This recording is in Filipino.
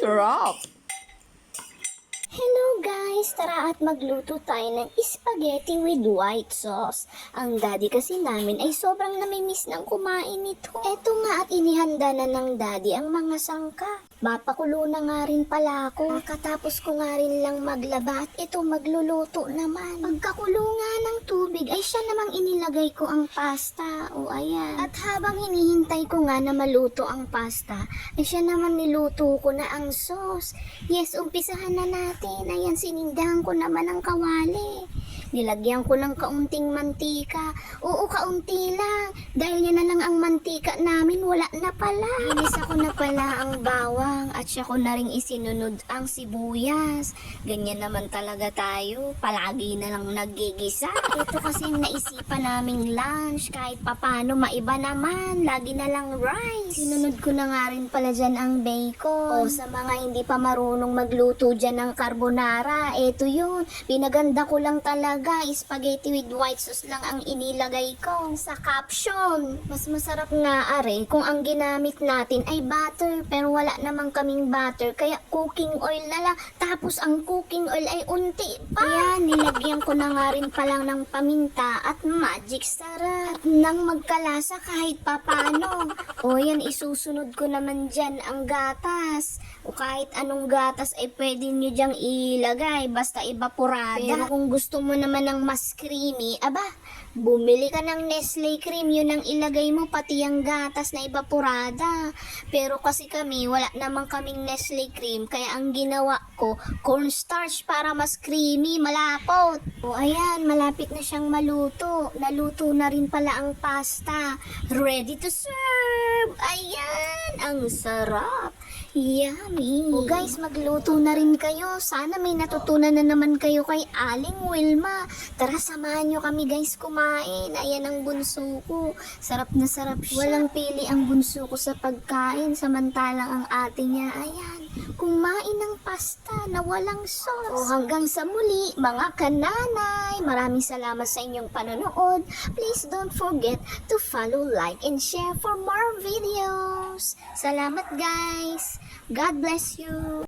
Sarap. Hello guys! Tara at magluto tayo ng spaghetti with white sauce. Ang daddy kasi namin ay sobrang namimiss ng kumain nito. Eto nga at inihanda na ng daddy ang mga sangka. Mapakulo na nga rin pala ako. Katapos ko nga rin lang maglaba at ito magluluto naman. Pagkakulo nga ng tubig ay siya namang inilagay ko ang pasta. O ayan. At habang hinihintay ko nga na maluto ang pasta, ay siya naman niluto ko na ang sauce. Yes, umpisahan na natin. Ayan, sinindahan ko naman ang kawali. Nilagyan ko ng kaunting mantika. Oo, kaunti lang. Dahil yan na lang ang mantika namin, wala na pala. Ginisa ko na pala ang bawang at siya ko na rin isinunod ang sibuyas. Ganyan naman talaga tayo. Palagi na lang naggigisa. Ito kasi yung naisipan naming lunch. Kahit papano, maiba naman. Lagi na lang rice. Sinunod ko na nga rin pala dyan ang bacon. O sa mga hindi pa marunong magluto dyan ng carbonara, eto yun. Pinaganda ko lang talaga. Spaghetti with white sauce lang ang inilagay ko sa caption. Mas masarap nga are kung ang ginamit natin ay butter, pero wala namang kaming butter, kaya cooking oil na lang. Tapos ang cooking oil ay unti pa. Kaya nilagyan ko na nga rin palang ng paminta at magic sarap. At nang magkalasa kahit papano. O yan, isusunod ko naman dyan ang gatas. O kahit anong gatas ay pwede nyo dyang ilagay, basta evaporada. Pero kung gusto mo naman ng mas creamy, aba, bumili ka ng Nestle cream, yun ang ilagay mo, pati ang gatas na evaporada. Pero kasi kami, wala naman kaming Nestle cream, kaya ang ginawa ko, cornstarch para mas creamy, malapot. O ayan, malapit na siyang maluto. Naluto na rin pala ang pasta. Ready to serve! Ayan, ang sarap! Yummy! O guys, magluto na rin kayo. Sana may natutunan na naman kayo kay Aling Wilma. Tara, samahan nyo kami guys kumain. Ayan ang bunso ko. Sarap na sarap siya. Walang pili ang bunso ko sa pagkain. Samantalang ang ate niya, ayan, kumain ng pasta na walang sauce. O hanggang sa muli, mga kananay. Maraming salamat sa inyong panonood. Please don't forget to follow, like, and share for more videos. Salamat guys. God bless you.